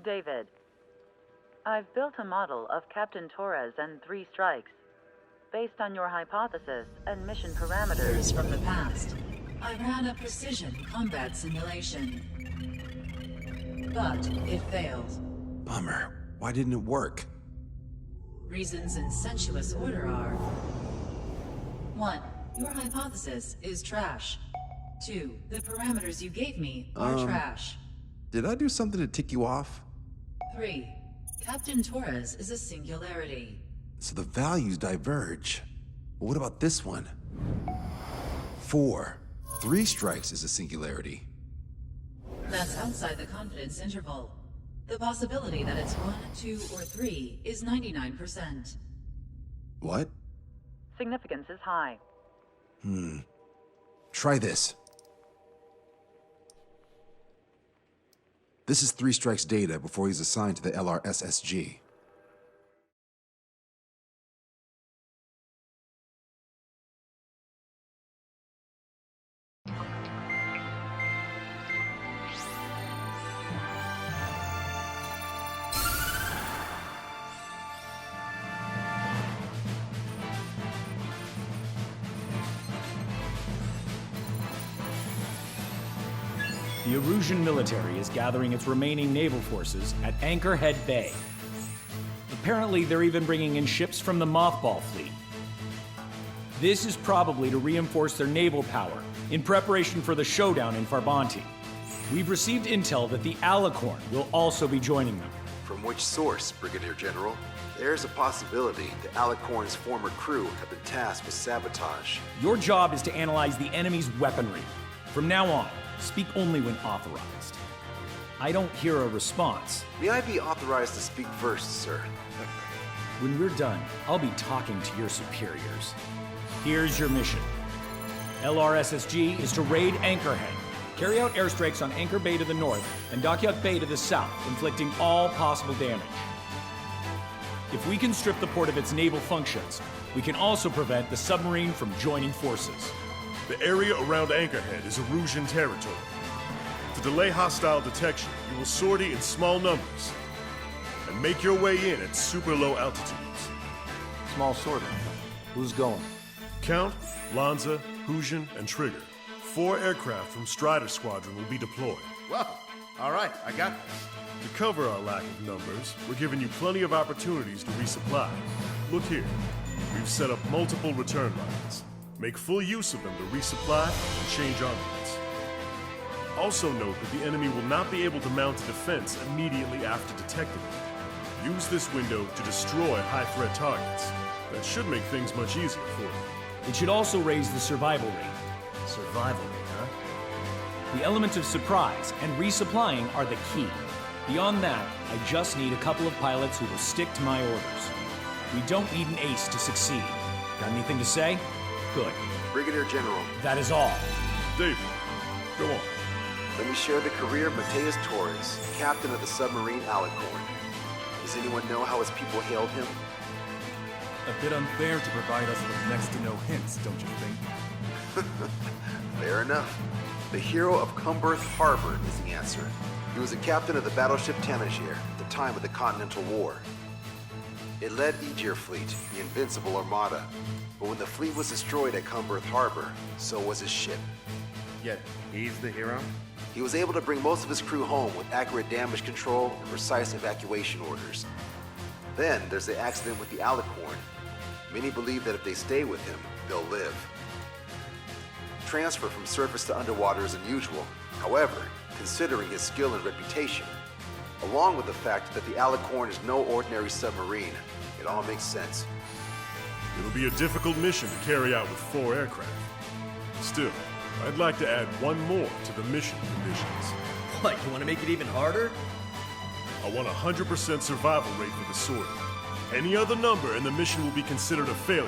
David, I've built a model of Captain Torres and 3 strikes. Based on your hypothesis and mission parameters From the past, I ran a precision combat simulation. But it failed. Bummer. Why didn't it work? Reasons in sensuous order are: 1. Your hypothesis is trash. 2. The parameters you gave me are trash. Did I do something to tick you off? 3. Captain Torres is a singularity. So the values diverge. But what about this one? 4. 3 strikes is a singularity. That's outside the confidence interval. The possibility that it's 1, 2, or 3 is 99%. What? significance is high. Try this. This is 3 Strike's data before he's assigned to the LRSSG. The Erusian military is gathering its remaining naval forces at Anchorhead Bay. Apparently, they're even bringing in ships from the Mothball fleet. This is probably to reinforce their naval power in preparation for the showdown in Farbanti. We've received intel that the Alicorn will also be joining them. From which source, Brigadier General? There's a possibility the Alicorn's former crew have been tasked with sabotage. Your job is to analyze the enemy's weaponry. From now on, speak only when authorized. I don't hear a response. May I be authorized to speak first, sir? When we're done, I'll be talking to your superiors. Here's your mission. LRSSG is to raid Anchorhead, carry out airstrikes on Anchor Bay to the north and Dockyard Bay to the south, inflicting all possible damage. If we can strip the port of its naval functions, we can also prevent the submarine from joining forces. The area around Anchorhead is Erusian territory. To delay hostile detection, you will sortie in small numbers and make your way in at super low altitudes. Small sortie. Who's going? Count, Lanza, Hujan, and Trigger. 4 aircraft from Strider Squadron will be deployed. Well, all right, I got this. To cover our lack of numbers, we're giving you plenty of opportunities to resupply. Look here, we've set up multiple return lines. Make full use of them to resupply and change armaments. Also note that the enemy will not be able to mount a defense immediately after detecting them. Use this window to destroy high-threat targets. That should make things much easier for you. It should also raise the survival rate. Survival rate, huh? The element of surprise and resupplying are the key. Beyond that, I just need a couple of pilots who will stick to my orders. We don't need an ace to succeed. Got anything to say? Good. Brigadier General, That is all. David, go on. let me share the career of Mateus Torres, captain of the submarine Alicorn. Does anyone know how his people hailed him? A bit unfair to provide us with next to no hints, don't you think? Fair enough. The hero of Cumberth Harbor is the answer. He was a captain of the battleship Tanager at the time of the Continental War. It led Aegir Fleet, the invincible armada. But when the fleet was destroyed at Cumberth Harbor, so was his ship. Yet, he's the hero? He was able to bring most of his crew home with accurate damage control and precise evacuation orders. Then there's the accident with the Alicorn. Many believe that if they stay with him, they'll live. Transfer from surface to underwater is unusual. However, considering his skill and reputation, along with the fact that the Alicorn is no ordinary submarine, it all makes sense. It'll be a difficult mission to carry out with 4 aircraft. Still, I'd like to add one more to the mission conditions. What, you want to make it even harder? I want 100% survival rate for the sortie. Any other number and the mission will be considered a failure.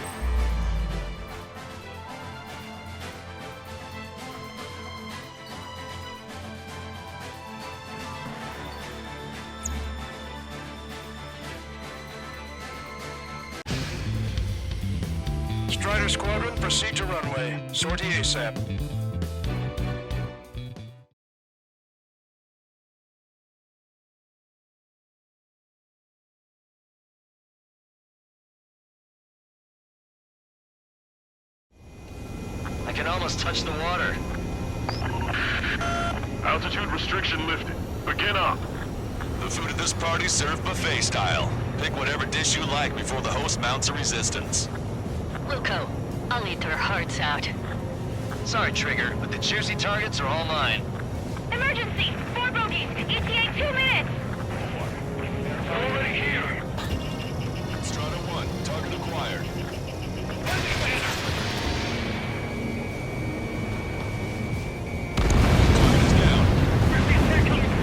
Strider Squadron, proceed to runway. Sortie ASAP. can almost touch the water. Altitude restriction lifted. Begin up. The food at this party's served buffet style. Pick whatever dish you like before the host mounts a resistance. Luco, I'll eat their hearts out. Sorry, Trigger, but the juicy targets are all mine. Emergency! 4 bogeys! ETA 2 minutes! Already here. Strata 1, target acquired.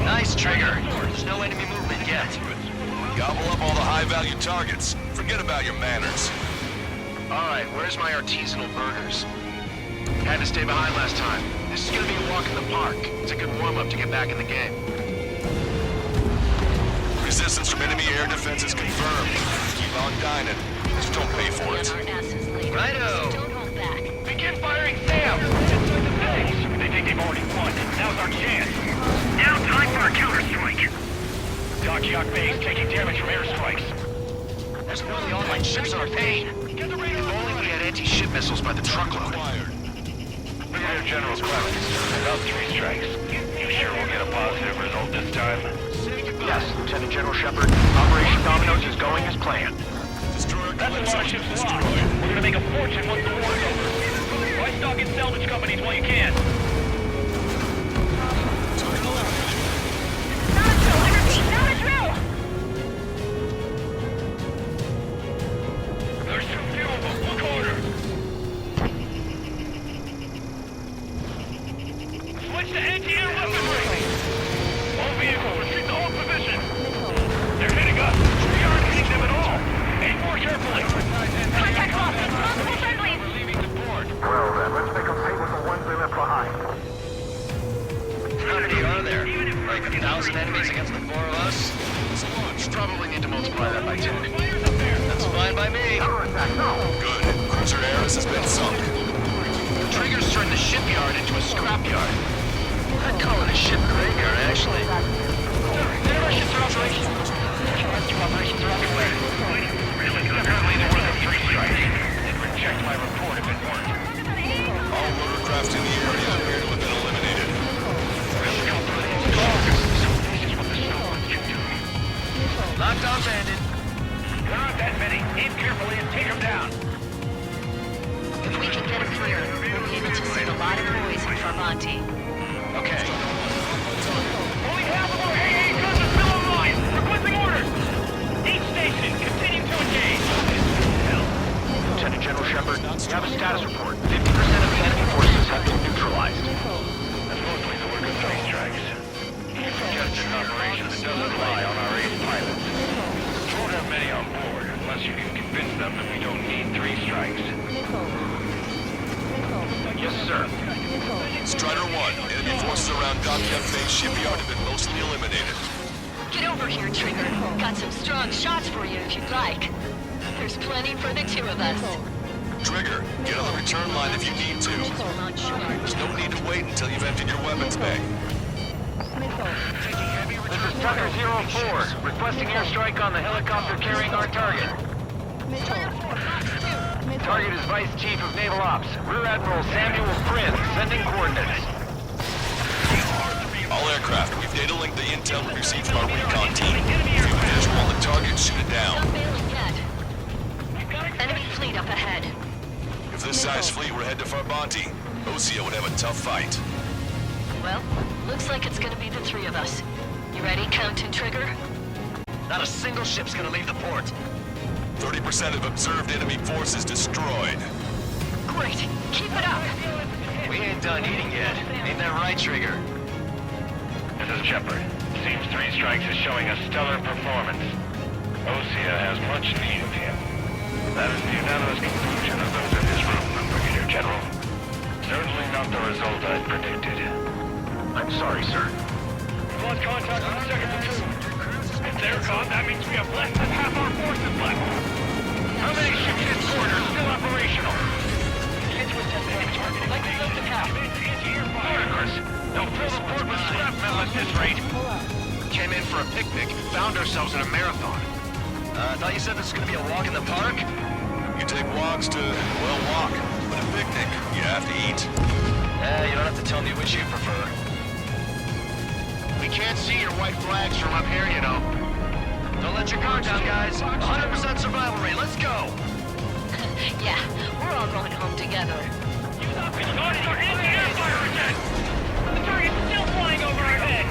Nice, Trigger. There's no enemy movement yet. Gobble up all the high-value targets. Forget about your manners. Alright, where's my artisanal burgers? Had to stay behind last time. This is gonna be a walk in the park. It's a good warm-up to get back in the game. Resistance from enemy air defenses confirmed. Keep on dining. Just don't pay for it. Righto! Don't hold back. Begin firing Sam! Inside the base! They think they've already won. Now's our chance. Now time for a counterstrike. Dockyard base taking damage from airstrikes. There's nearly all my ships are paid. If only we had anti-ship missiles by the truckload. Brigadier General Clemens, about 3 strikes. You sure we'll get a positive result this time? Yes, Lieutenant General Shepard. Operation Dominoes is going as planned. That's a lot of ships lost. We're gonna make a fortune once the war's over. Why stock in salvage companies while you can? There's too few of them. Look order. Switch to anti-air weaponry. All vehicles retreat to hold position. They're hitting us. We aren't hitting them at all. Aim more carefully. Contact lost. Multiple friendlies. We're leaving the port. Well then, let's make them pay with the ones they left behind. How many are there? Like 1,000 enemies against the 4 of us? Probably need to multiply that by 2. That's fine by me. Good. Cruiser Ares has been sunk. Trigger's turned the shipyard into a scrapyard. I'd call it a ship graveyard, actually. None of our ships are operational. Rescue operations are underway. Really good. Apparently there were 3 strikes. They'd reject my report if it weren't. All rotorcraft in the area appear to have been eliminated. Lockdown's ended. There aren't that many. Aim carefully and take them down. If we can get them clear, we'll be able to save a lot of boys in Farbanti. Okay. Only half of our AA guns are still online. Requesting orders. Each station, continue to engage. Hell. Lieutenant General Shepard, you have a status report. 50% of the enemy forces have been neutralized. That's mostly the work of 3 strikes. You suggested an operation that doesn't rely on our ace pilots. We won't have many on board, unless you can convince them that we don't need 3 strikes. Yes, sir. Strider 1, enemy forces around Dockyard Base shipyard have been mostly eliminated. Get over here, Trigger. Got some strong shots for you if you'd like. There's plenty for the 2 of us. Trigger, get on the return line if you need to. I'm not sure. There's no need to wait until you've emptied your weapons bag. This is Tucker 04, requesting airstrike on the helicopter carrying our target. Target is Vice Chief of Naval Ops, Rear Admiral Samuel Prince, sending coordinates. All aircraft, we've data linked the intel we received from our recon team. If you have a visual on the target, shoot it down. Not bailing yet. Enemy fleet up ahead. If this size fleet were head to Farbanti, Osea would have a tough fight. Well, looks like it's gonna be the 3 of us. You ready, Count and Trigger? Not a single ship's gonna leave the port. 30% of observed enemy forces destroyed. Great. Keep it up. We ain't done eating yet. Ain't that right, Trigger? This is Shepard. Seems 3 strikes is showing a stellar performance. Osea has much need of him. That is the unanimous conclusion of those in this room, Brigadier General. Certainly not the result I'd predicted. I'm sorry, sir. We've lost contact with the 2nd platoon. If they're gone, that means we have less than half our forces left. How many ships in port are still operational? Like they left the half. Ludicrous. They'll fill the port with scrap metal at this rate. Came in for a picnic, found ourselves in a marathon. I thought you said this was gonna be a walk in the park? You take walks to, well, walk. But if picnic. You have to eat. You don't have to tell me which you prefer. We can't see your white flags from up here, you know. Don't let your guard down, guys. 100% survival rate. Let's go. Yeah, we're all going home together. The target's still flying over our head.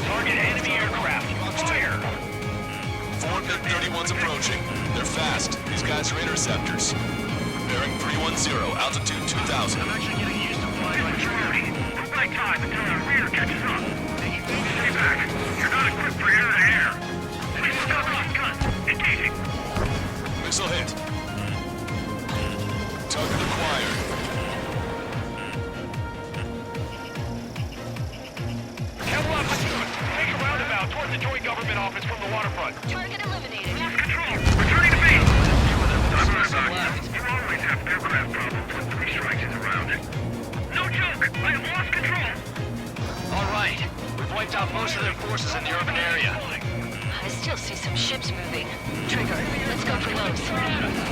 Target enemy aircraft. Fire! 4 MiG-31s approaching. They're fast. These guys are interceptors. Bearing 310, altitude 2,000. I'm actually getting used to flying like security. Don't buy time until our rear catches up. Stay back. You're not equipped for air-to-air. Please stop machine guns. Engaging. Missile hit. Target acquired. Level up, take a roundabout towards the joint government office from the waterfront. Target eliminated. Lost control. Returning to base. You always have aircraft problems when 3 strikes is around. No joke. I have lost control. All right. We've wiped out most of their forces in the urban area. I still see some ships moving. Trigger, let's go for those.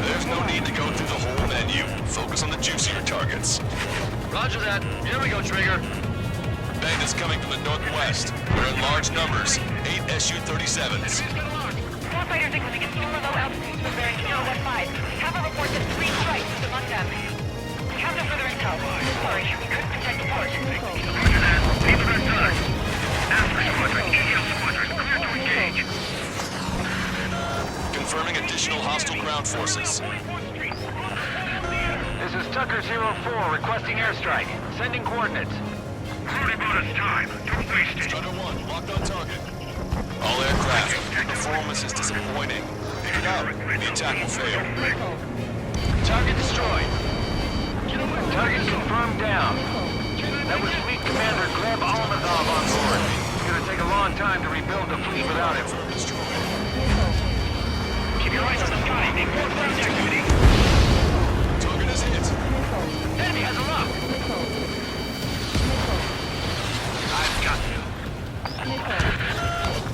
There's no need to go through the whole menu. Focus on the juicier targets. Roger that. Here we go, Trigger. Bandits coming from the northwest. They're in large numbers. 8 Su-37s. Warfighter signaling in super low altitudes from bearing 015. Have a report that 3 strikes is among them. Have no further intel. Sorry, we couldn't protect the port. Roger that. Leave it done. Alpha Squadron, EL Squadron, clear to engage. Confirming additional hostile ground forces. This is Tucker 04 requesting airstrike. Sending coordinates. Only about us time. Don't waste it. Strutter 1, locked on target. All aircraft. Performance is disappointing. Pick it up. The attack will fail. Target destroyed. Target confirmed down. That was Fleet Commander Gleb Almazov on board. It's gonna take a long time to rebuild the fleet without him. Keep your eyes on the sky. Ignore ground activity. Target is hit. Enemy has a lock. I've got you.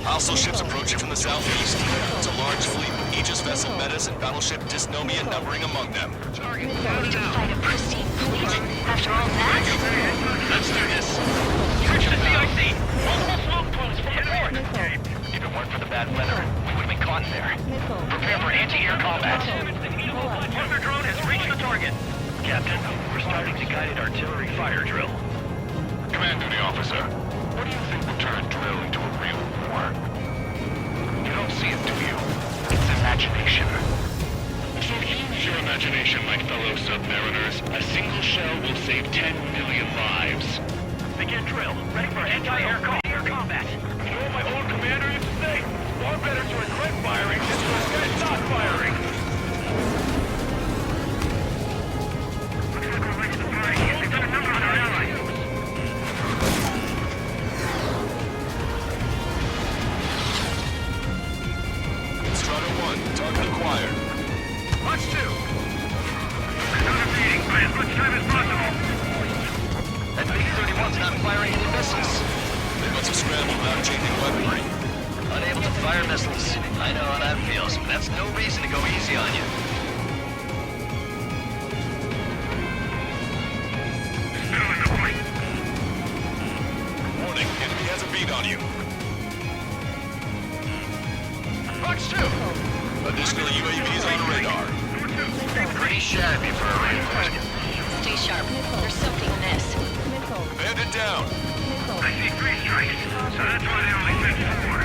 Hostile ships approaching from the southeast. It's a large fleet with Aegis vessel Metis and battleship Dysnomia numbering among them. We just fight a pristine fleet. After all that? Let's do this. Search the CIC. Multiple smoke plumes from the port. If it weren't for the bad weather, we would have been caught in there. Prepare for anti-air combat. Partner drone has reached the target. Captain, we're starting to guided artillery fire drill. Command duty officer, what do you think will turn a drill into a real war? You don't see it, do you? It's imagination. So use your imagination, my fellow submariners. A single shell will save 10 million lives. Begin drill. Ready for anti-air combat. You know what my old commander used to say? Far better to regret firing than to regret not firing. Looks like we're late to the party. We've got a number on our allies. Strutter 1, target acquired. Watch 2. Start a meeting. Buy as much time as possible. That MiG-31's not firing any missiles. They must have scrambled without changing weaponry. Unable to fire missiles. I know how that feels, but that's no reason to go easy on you. Still in the fight. Warning, enemy has a beat on you. Watch 2. Additional UAVs on radar. Pretty shabby for a reinforcement. Stay sharp. There's something amiss. Bandit down. I see 3 strikes, so that's why they only sent 4.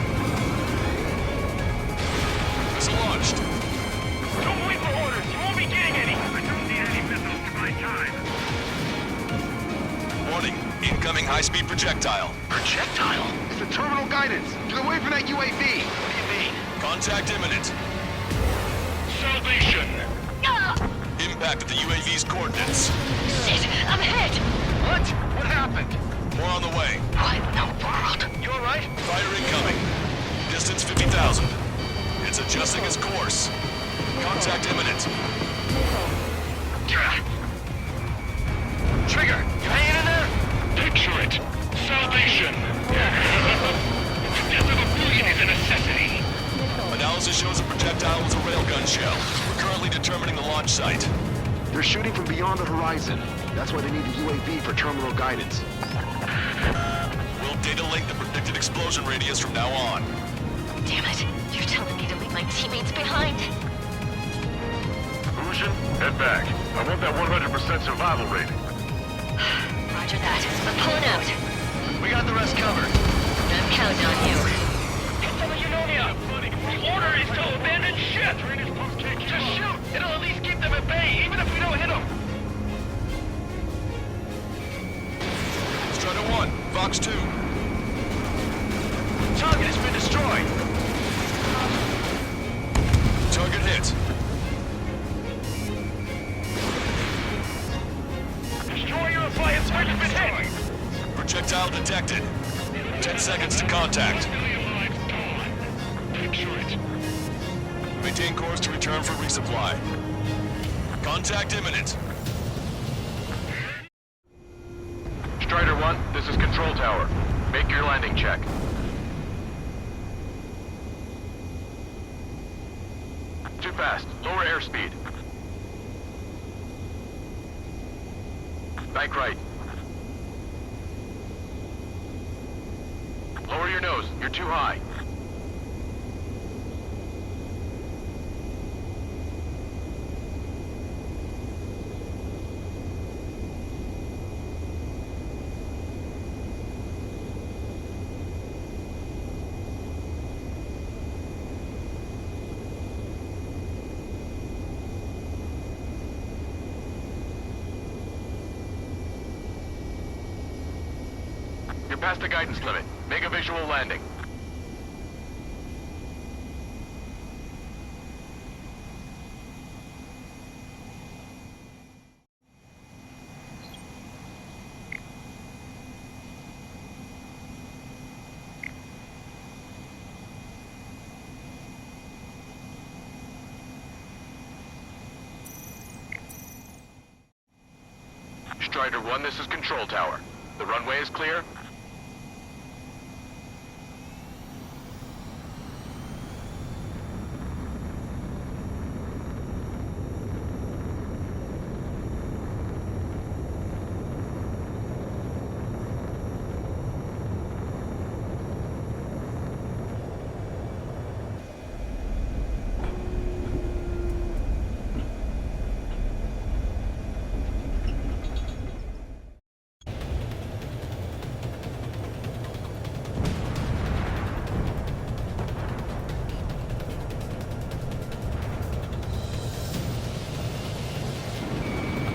Missile launched. Don't wait for orders. You won't be getting any. I don't need any missiles to buy time. Warning, incoming high-speed projectile. Projectile? It's the terminal guidance. Get away from that UAV. What do you mean? Contact imminent. Salvation. Impact at the UAV's coordinates. Shit, I'm hit! What? What happened? More on the way. What in the world? You alright? Fire incoming. Distance 50,000. It's adjusting its course. Contact imminent. Trigger, you hanging in there? Picture it. Salvation. The death of a billion is a necessity. Analysis shows the projectile was a railgun shell. We're currently determining the launch site. They're shooting from beyond the horizon. That's why they need the UAV for terminal guidance. We'll data link the predicted explosion radius from now on. Damn it. You're telling me to leave my teammates behind. Fusion, head back. I want that 100% survival rating. Roger that. I'm pulling out. We got the rest covered. I'm counting on you. Get some of Unonia! The order is to abandon ship! Just shoot! It'll at least keep them at bay, even if we don't hit them! Strider 1, Fox 2. Target has been destroyed. Target hit. Destroyer of fire switch has been hit! Projectile detected. 10 seconds to contact. Maintain course to return for resupply. Contact imminent. Strider 1, this is Control Tower. Make your landing check. Too fast. Lower airspeed. Bank right. Lower your nose. You're too high. You're past the guidance limit. Make a visual landing. Strider 1, this is Control Tower. The runway is clear?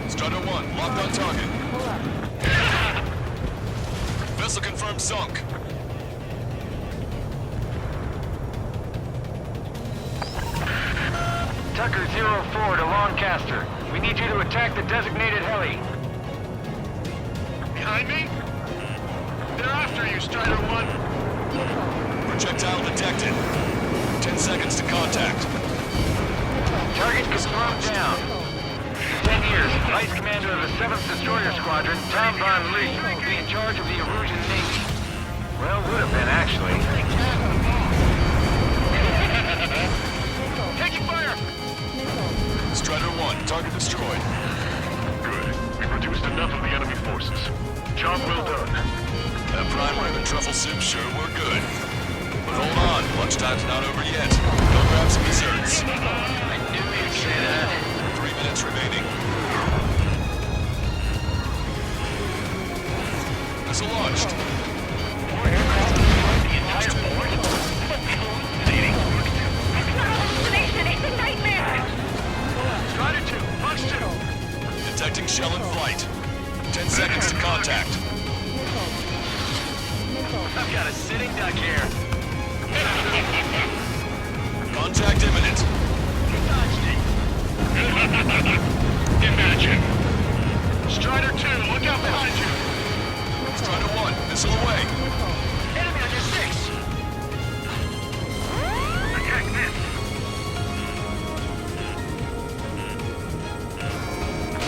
Strider 1, locked on target. Vessel confirmed sunk. Tucker 04 to Lancaster. We need you to attack the designated heli. Behind me? They're after you, Strider 1. Projectile detected. 10 seconds to contact. Target confirmed down. 10 years, Vice Commander of the 7th Destroyer Squadron, Tom Von Lee, will be in charge of the Erusian Navy. Well, would have been, actually. Taking fire! Strider 1, target destroyed. Good. We've reduced enough of the enemy forces. Job well done. That prime rib and truffle soup sure were good. But hold on, lunchtime's not over yet. Go grab some desserts. I knew you'd say that. 3 minutes remaining. Missile launched. More aircraft destroyed the entire board? That's hallucinating. It's not a hallucination, it's a nightmare! Strider 2, Fox 2. Detecting shell in flight. 10 seconds to contact. I've got a sitting duck here. Contact imminent. Imagine. Strider 2, look out behind you. Strider 1, missile away. Enemy on your 6. Attack this.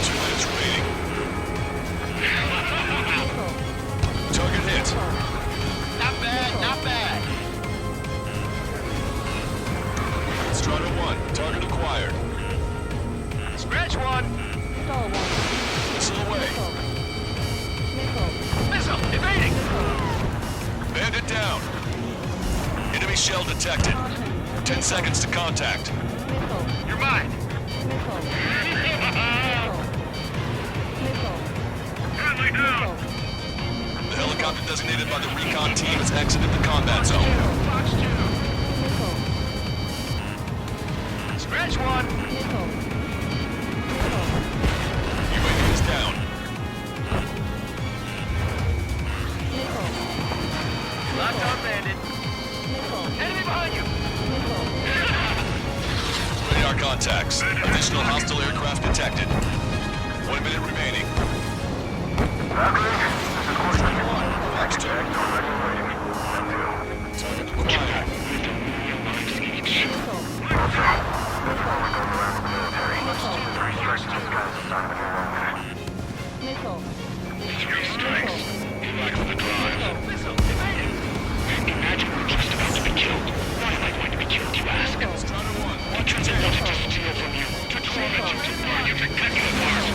2 minutes remaining. Target hit. Not bad, not bad. Strider 1, target acquired. Scratch 1. Missile away. Missile! Evading! Bandit down. Enemy shell detected. 10 seconds to contact. You're mine! Friendly down! The helicopter designated by the recon team has exited the combat zone. Fox 2! Scratch 1! UAV is down. Locked on bandit. Enemy behind you! Radar contacts. Additional hostile aircraft detected. 1 minute remaining. Next turn. Target acquired. Three strikes. He lacks the drive. Imagine we're just about to be killed. Why am I going to be killed, you ask? Because I wanted to steal from you. To torment you, to burn you, to cut you apart.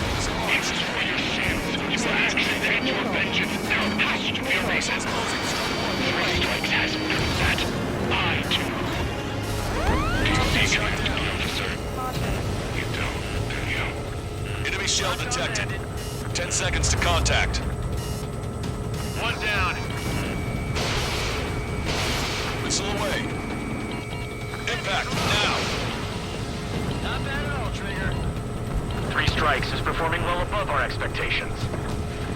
This is for your sins. You were accident, your vengeance. Now it has to be erased. Three strikes has proved that. I do. Do you see your duty, officer? You don't, do you? Enemy shell detected. 10 seconds to contact. One down. Missile away. Impact now. Not bad at all, Trigger. 3 strikes is performing well above our expectations.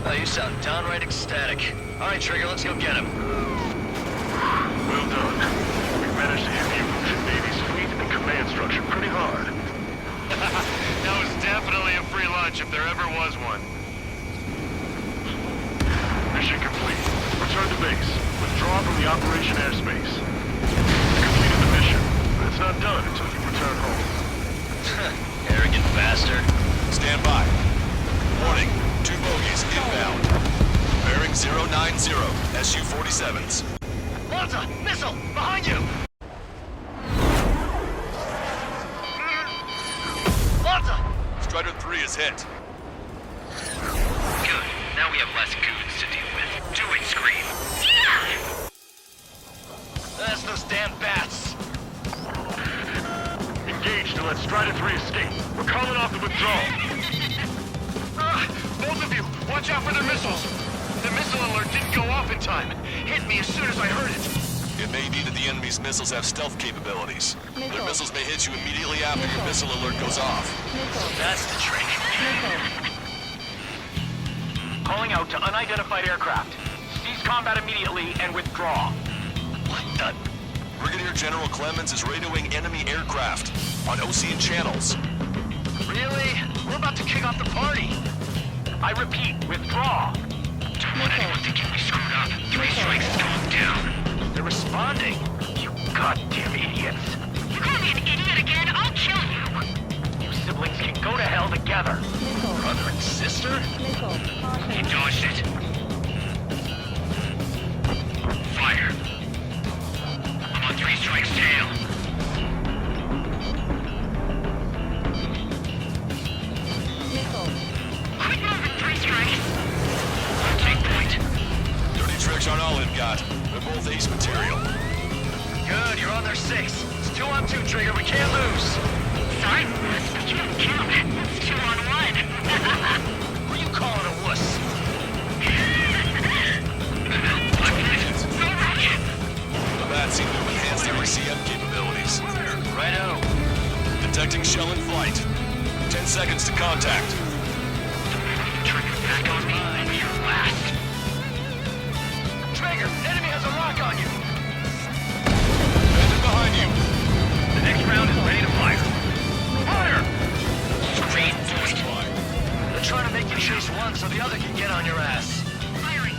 Oh, you sound downright ecstatic. All right, Trigger, let's go get him. Well done. We've managed to hit the Evolution Navy's fleet and command structure pretty hard. That was definitely a free lunch if there ever was one. Mission complete. Return to base. Withdraw from the operation airspace. You completed the mission, but it's not done until you return home. Arrogant bastard. Stand by. Warning. 2 bogies inbound. Bearing 090. Su-47s. Malta! Missile! Behind you! Malta! Strider 3 is hit. Good. Now we have less goons to deal with. Do it, Scream! That's those damn bats! Engage to let Strider 3 escape. We're calling off the withdrawal. Both of you, watch out for their missiles! The missile alert didn't go off in time. Hit me as soon as I heard it. It may be that the enemy's missiles have stealth capabilities. Their missiles may hit you immediately after your missile alert goes off. That's the trick. Calling out to unidentified aircraft. Cease combat immediately and withdraw. What the? Brigadier General Clemens is radioing enemy aircraft on Ocean channels. Really? We're about to kick off the party. I repeat, withdraw. Don't want anyone thinking we screwed up. 3 strikes is going down. They're responding. You goddamn idiots. You call me an idiot again, I'll kill you! You siblings can go to hell together. Brother and sister? He dodged it. Fire. I'm on 3 strikes tail. Quit moving, 3 strikes! Take point. Dirty tricks aren't all they've got. They're both ace material. Good, you're on their 6. It's 2 on 2, Trigger. We can't lose. Sorry, but you don't count. That's 2 on 1. Who are you calling a wuss? The bats seem to have enhanced their ECM capabilities. Righto. Detecting shell in flight. 10 seconds to contact. Trigger back on me. You're last. Trigger, enemy has a lock on you. Bandit behind you. The next round is ready to fire. Fire! Straight point. They're trying to make you chase one so the other can get on your ass. Firing.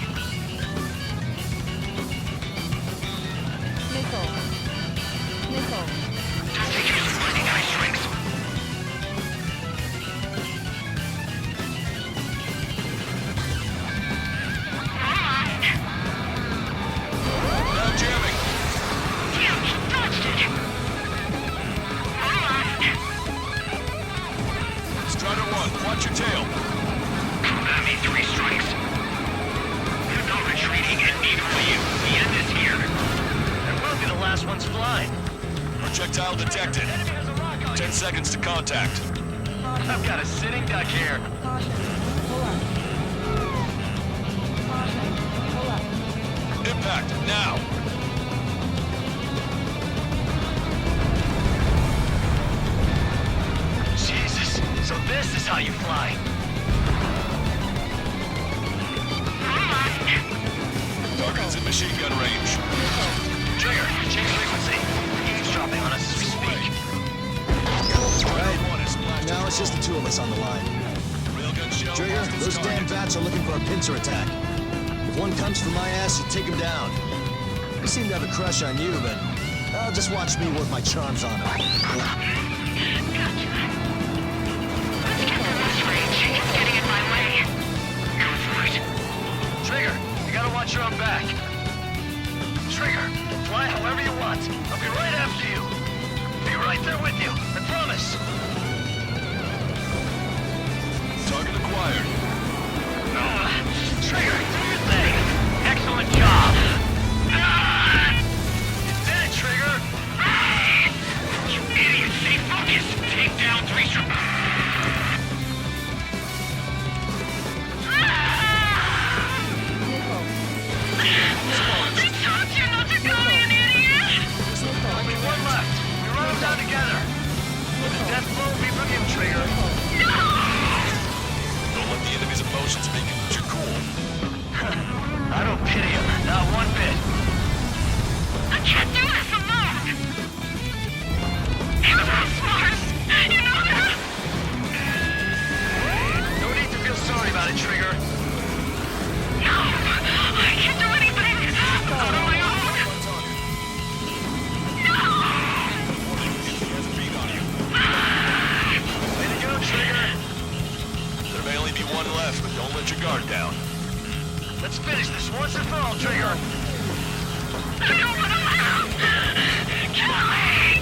Just take your lightning eye strength. Now jamming. Damn, he dodged it! I'm lost. Strider 1. Watch your tail. That made 3 strikes. You're not retreating, and neither will you. The end is here. And we'll be the last ones flying. Projectile detected. 10 seconds to contact. I've got a sitting duck here. Impact, now! Jesus, so this is how you fly. Target's in machine gun range. Trigger, change frequency. Eavesdropping on us as we speak. Now it's just the 2 of us on the line. Trigger, those damn bats are looking for a pincer attack. If one comes for my ass, you take him down. They seem to have a crush on you, but just watch me work my charms on them. Trigger, you gotta watch your own back. Trigger, fly however you want. I'll be right after you. Be right there with you, I promise. Target acquired. Trigger, do your thing. Excellent job. You did it, Trigger. You idiot! Stay focused! Take down 3 strikes! I told you not to go, you idiot! Only 1 left. We run them down together. The death blow will be from you, Trigger. Don't let the enemy's emotions make you lose your cool. I don't pity him, not 1 bit. I can't do this alone! You're not smart! You know that? No need to feel sorry about it, Trigger. No! I can't do anything! On my own! No! Way to go, Trigger. There may only be 1 left, but don't let your guard down. Let's finish this once and for all, Trigger. I don't want to live! Kill me!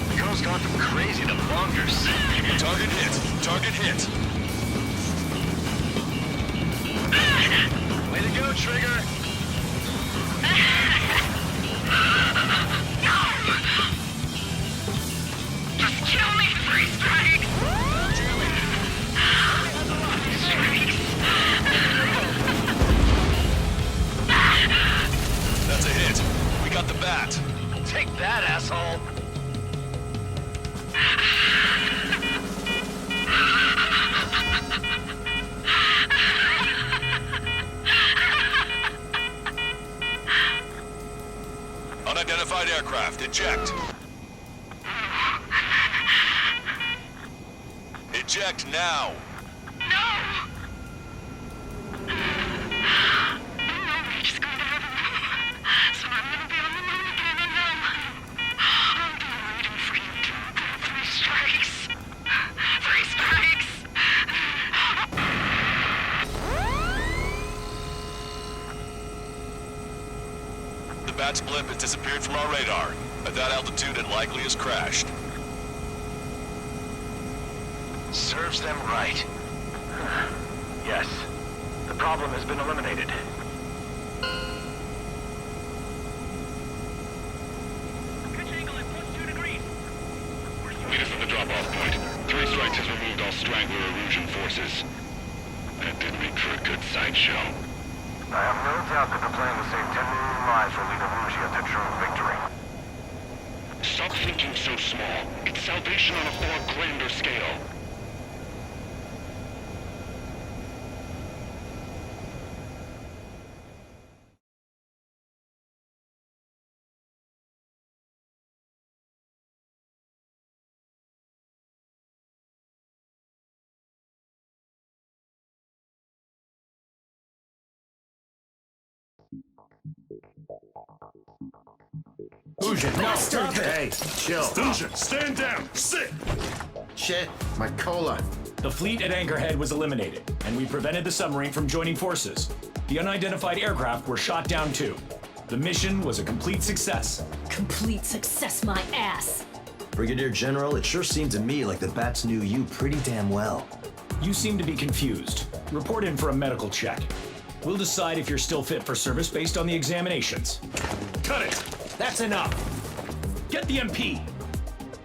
The girl's gone from crazy to bonkers. Target hit. Target hit. Way to go, Trigger. Just kill me, 3 strikes! That's a hit. We got the bat. Take that, asshole. Unidentified aircraft, eject. Eject now. The bat's blimp has disappeared from our radar. At that altitude, it likely has crashed. Serves them right. Yes. The problem has been eliminated. Meet us at the drop-off point. 3 strikes has removed all Strangler Erusian forces. That did make for a good sideshow. I have no doubt that the plan to save 10 million lives will lead Erusia to true victory. Stop thinking so small. It's salvation on a far grander scale. Fusion, no, stop it! Hey, chill. Fusion, stand down! Sit! Shit, my cola. The fleet at Anchorhead was eliminated, and we prevented the submarine from joining forces. The unidentified aircraft were shot down too. The mission was a complete success. Complete success, my ass. Brigadier General, it sure seemed to me like the Bats knew you pretty damn well. You seem to be confused. Report in for a medical check. We'll decide if you're still fit for service based on the examinations. Cut it! That's enough! Get the MP!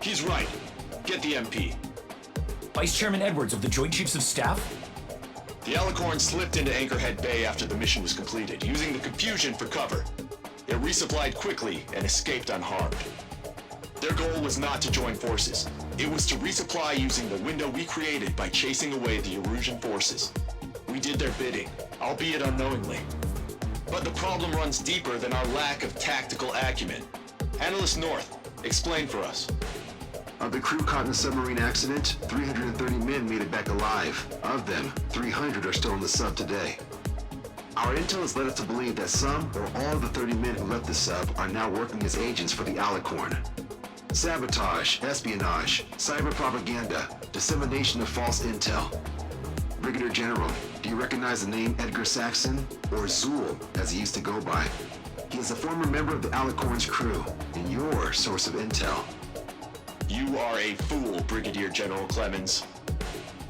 He's right. Get the MP. Vice Chairman Edwards of the Joint Chiefs of Staff? The Alicorn slipped into Anchorhead Bay after the mission was completed, using the confusion for cover. It resupplied quickly and escaped unharmed. Their goal was not to join forces. It was to resupply using the window we created by chasing away the Erusian forces. We did their bidding, albeit unknowingly. But the problem runs deeper than our lack of tactical acumen. Analyst North, explain for us. Of the crew caught in the submarine accident, 330 men made it back alive. Of them, 300 are still in the sub today. Our intel has led us to believe that some or all of the 30 men who left the sub are now working as agents for the Alicorn. Sabotage, espionage, cyber propaganda, dissemination of false intel. Brigadier General, do you recognize the name Edgar Saxon, or Zool, as he used to go by? He is a former member of the Alicorn's crew, and your source of intel. You are a fool, Brigadier General Clemens.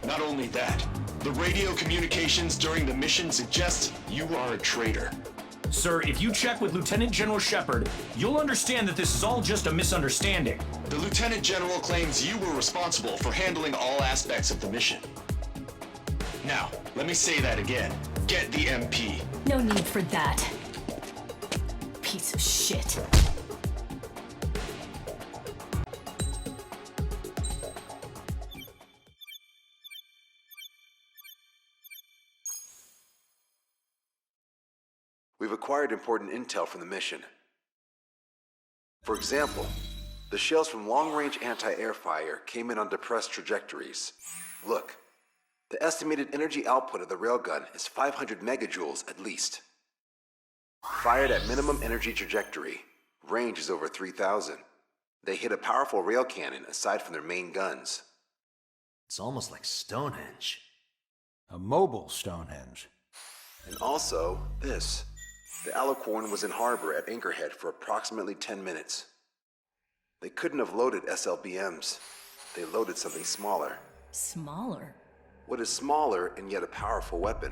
Not only that, the radio communications during the mission suggest you are a traitor. Sir, if you check with Lieutenant General Shepard, you'll understand that this is all just a misunderstanding. The Lieutenant General claims you were responsible for handling all aspects of the mission. Now, let me say that again. Get the MP. No need for that. Piece of shit. We've acquired important intel from the mission. For example, the shells from long-range anti-air fire came in on depressed trajectories. Look, the estimated energy output of the railgun is 500 megajoules at least. Fired at minimum energy trajectory, range is over 3,000. They hit a powerful rail cannon aside from their main guns. It's almost like Stonehenge. A mobile Stonehenge. And also, this. The Alicorn was in harbor at Anchorhead for approximately 10 minutes. They couldn't have loaded SLBMs. They loaded something smaller. Smaller? What is smaller and yet a powerful weapon?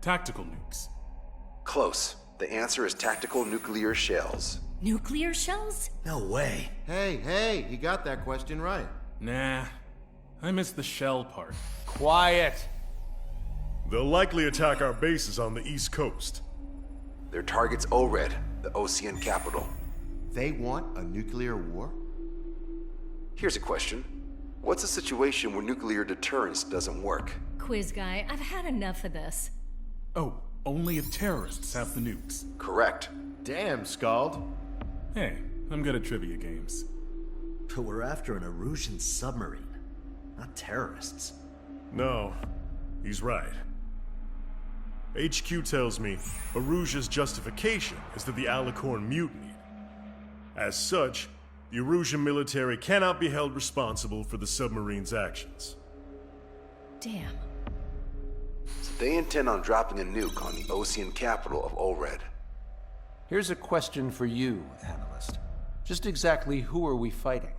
Tactical nukes. Close. The answer is tactical nuclear shells. Nuclear shells? No way. Hey, you got that question right. Nah, I missed the shell part. Quiet. They'll likely attack our bases on the East Coast. Their target's ORED, the Ocean capital. They want a nuclear war? Here's a question. What's a situation where nuclear deterrence doesn't work? Quiz guy, I've had enough of this. Oh, only if terrorists have the nukes. Correct. Damn, Scald. Hey, I'm good at trivia games. But we're after an Erusian submarine, not terrorists. No, he's right. HQ tells me Erusia's justification is that the Alicorn mutinied. As such, the Erusian military cannot be held responsible for the submarine's actions. Damn. So they intend on dropping a nuke on the Ocean capital of ORED. Here's a question for you, analyst. Just exactly who are we fighting?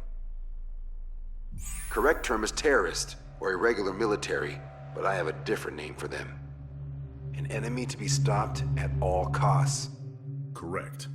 Correct term is terrorist, or irregular military, but I have a different name for them. An enemy to be stopped at all costs. Correct.